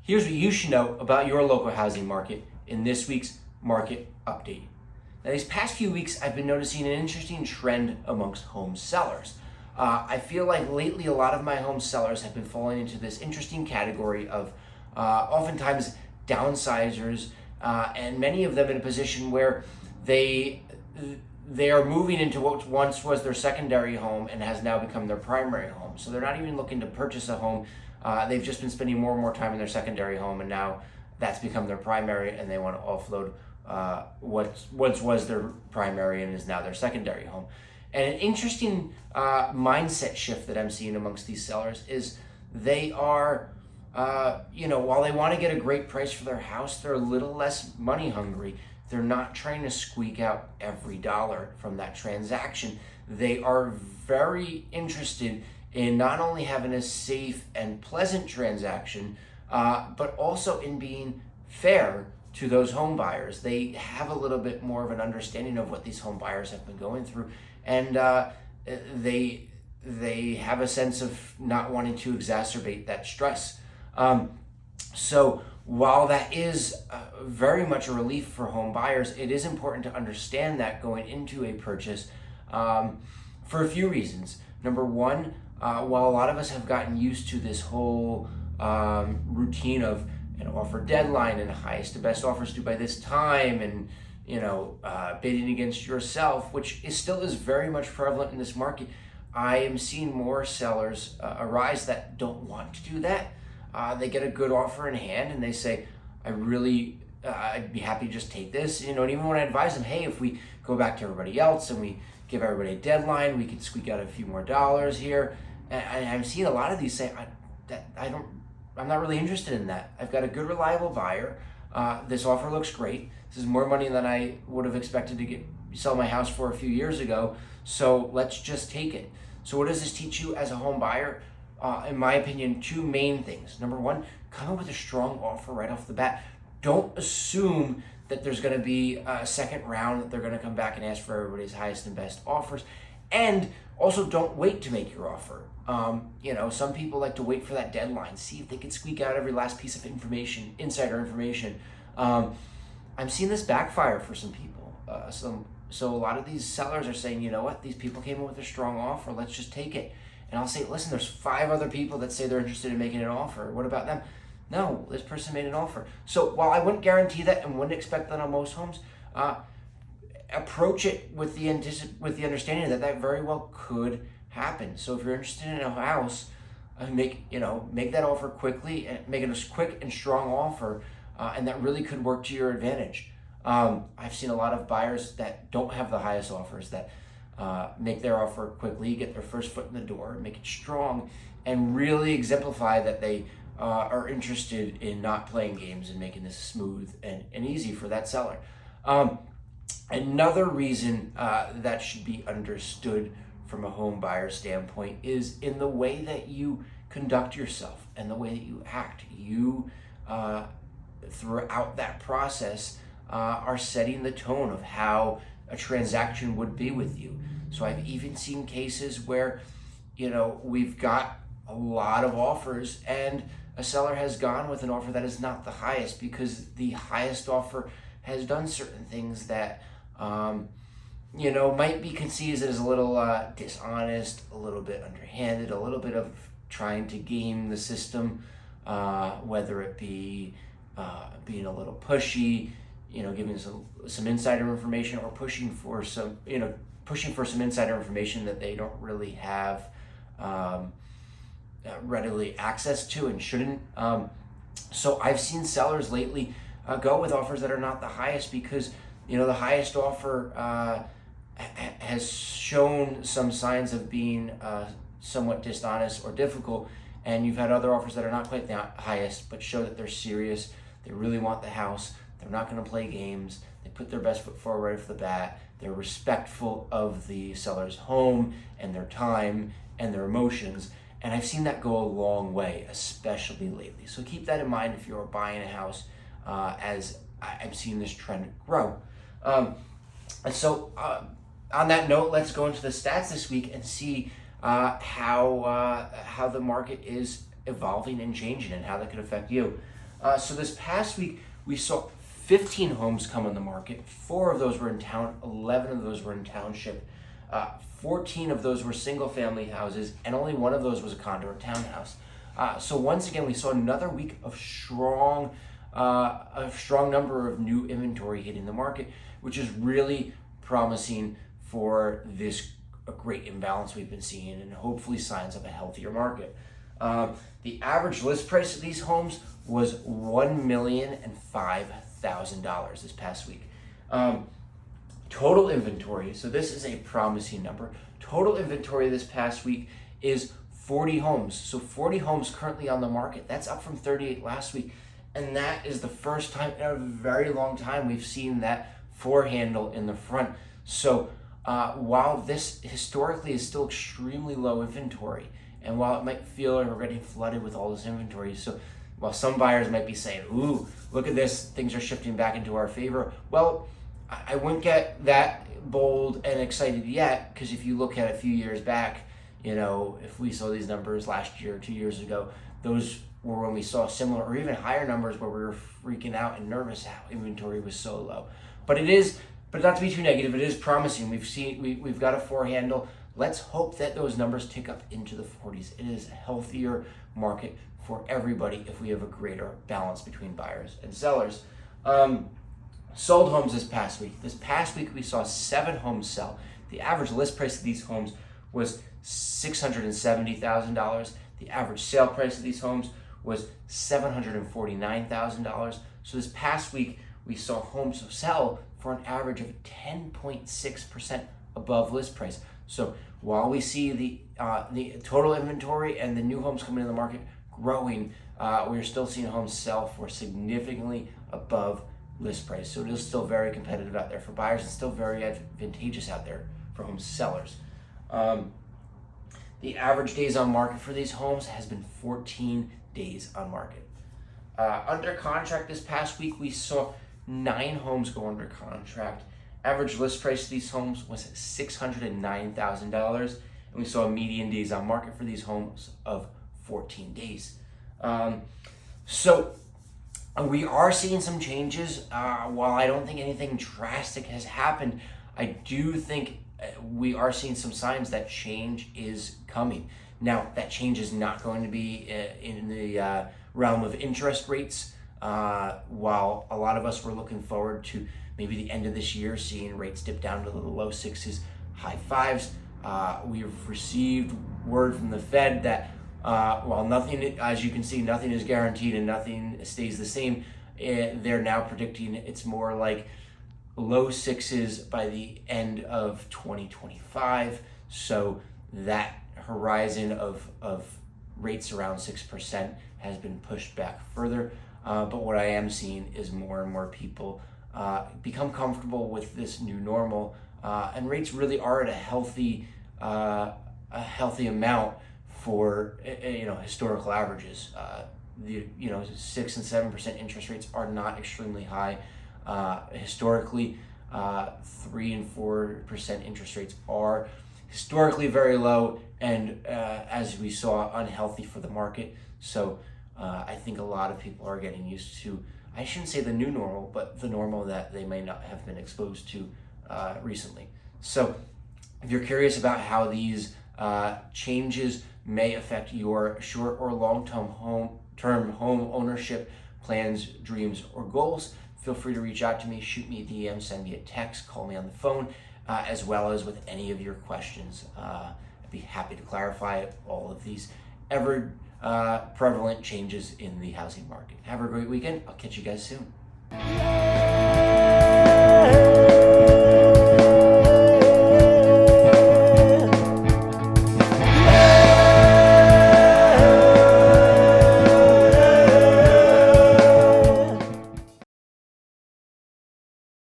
Here's what you should know about your local housing market in this week's market update. Now, these past few weeks, I've been noticing an interesting trend amongst home sellers. I feel like lately a lot of my home sellers have been falling into this interesting category of oftentimes downsizers, and many of them in a position where they are moving into what once was their secondary home and has now become their primary home. So they're not even looking to purchase a home. They've just been spending more and more time in their secondary home, and now that's become their primary, and they want to offload what once was their primary and is now their secondary home. And an interesting mindset shift that I'm seeing amongst these sellers is they are, while they want to get a great price for their house, they're a little less money hungry. They're not trying to squeak out every dollar from that transaction. They are very interested in not only having a safe and pleasant transaction, but also in being fair to those home buyers. They have a little bit more of an understanding of what these home buyers have been going through, and they have a sense of not wanting to exacerbate that stress. So while that is very much a relief for home buyers, it is important to understand that going into a purchase for a few reasons. Number one, while a lot of us have gotten used to this whole routine of an offer deadline and highest to best offers due by this time, and bidding against yourself, which still is very much prevalent in this market, I am seeing more sellers arise that don't want to do that. They get a good offer in hand and they say, I'd be happy to just take this, and even when I advise them, hey, if we go back to everybody else and we give everybody a deadline, we can squeak out a few more dollars here. And I'm seeing a lot of these say, I'm not really interested in that. I've got a good, reliable buyer. This offer looks great. This is more money than I would have expected to sell my house for a few years ago. So let's just take it. So what does this teach you as a home buyer? In my opinion, two main things. Number one, come up with a strong offer right off the bat. Don't assume that there's going to be a second round, that they're going to come back and ask for everybody's highest and best offers. And also don't wait to make your offer. Some people like to wait for that deadline, see if they can squeak out every last piece of information, insider information. I'm seeing this backfire for some people. So a lot of these sellers are saying, you know what, these people came in with a strong offer, let's just take it. And I'll say, listen, there's 5 other people that say they're interested in making an offer. What about them? No, this person made an offer. So while I wouldn't guarantee that and wouldn't expect that on most homes, approach it with the understanding that very well could happen. So if you're interested in a house, make that offer quickly and make it a quick and strong offer, and that really could work to your advantage. I've seen a lot of buyers that don't have the highest offers that make their offer quickly, get their first foot in the door, make it strong, and really exemplify that they are interested in not playing games and making this smooth and easy for that seller. Another reason that should be understood from a home buyer standpoint is in the way that you conduct yourself and the way that you act. You, throughout that process, are setting the tone of how a transaction would be with you. So I've even seen cases where, we've got a lot of offers and a seller has gone with an offer that is not the highest because the highest offer has done certain things that, might be conceived as a little dishonest, a little bit underhanded, a little bit of trying to game the system, whether it be being a little pushy, giving some insider information, or pushing for some insider information that they don't really have readily access to and shouldn't. So I've seen sellers lately go with offers that are not the highest because the highest offer has shown some signs of being somewhat dishonest or difficult, and you've had other offers that are not quite the highest but show that they're serious, they really want the house, they're not going to play games, they put their best foot forward right off the bat, they're respectful of the seller's home and their time and their emotions. And I've seen that go a long way, especially lately. So keep that in mind if you're buying a house, as I'm seeing this trend grow. On that note, let's go into the stats this week and see how the market is evolving and changing and how that could affect you. So this past week, we saw 15 homes come on the market. 4 of those were in town, 11 of those were in township. 14 of those were single-family houses, and only 1 of those was a condo or townhouse. So once again, we saw another week of a strong number of new inventory hitting the market, which is really promising for this great imbalance we've been seeing, and hopefully signs of a healthier market. The average list price of these homes was $1,005,000 this past week. Total inventory, so this is a promising number. Total inventory this past week is 40 homes. So 40 homes currently on the market. That's up from 38 last week. And that is the first time in a very long time we've seen that 4 handle in the front. So while this historically is still extremely low inventory, and while it might feel like we're getting flooded with all this inventory, so while some buyers might be saying, ooh, look at this, things are shifting back into our favor. Well, I wouldn't get that bold and excited yet, because if you look at a few years back, if we saw these numbers last year, 2 years ago, those were when we saw similar or even higher numbers where we were freaking out and nervous how inventory was so low. But not to be too negative, it is promising. We've got a 4 handle. Let's hope that those numbers tick up into the 40s. It is a healthier market for everybody if we have a greater balance between buyers and sellers. Sold homes this past week. This past week we saw 7 homes sell. The average list price of these homes was $670,000. The average sale price of these homes was $749,000. So this past week we saw homes sell for an average of 10.6% above list price. So while we see the total inventory and the new homes coming in the market growing, we're still seeing homes sell for significantly above list price. So it is still very competitive out there for buyers and still very advantageous out there for home sellers. The average days on market for these homes has been 14 days on market. Under contract this past week, we saw 9 homes go under contract. Average list price of these homes was $609,000, and we saw a median days on market for these homes of 14 days. So we are seeing some changes. While I don't think anything drastic has happened, I do think we are seeing some signs that change is coming. Now, that change is not going to be in the realm of interest rates. While a lot of us were looking forward to maybe the end of this year seeing rates dip down to the low 6s, high 5s, we've received word from the Fed that while nothing, as you can see, nothing is guaranteed and nothing stays the same, they're now predicting it's more like low 6s by the end of 2025. So that horizon of rates around 6% has been pushed back further. But what I am seeing is more and more people become comfortable with this new normal, and rates really are at a healthy amount for historical averages. 6 and 7% interest rates are not extremely high. Historically, 3 and 4% interest rates are historically very low, and as we saw, unhealthy for the market. So I think a lot of people are getting used to, I shouldn't say the new normal, but the normal that they may not have been exposed to recently. So if you're curious about how these changes may affect your short or long-term home ownership plans, dreams, or goals, feel free to reach out to me, shoot me a DM, send me a text, call me on the phone, as well as with any of your questions. I'd be happy to clarify all of these ever prevalent changes in the housing market. Have a great weekend. I'll catch you guys soon.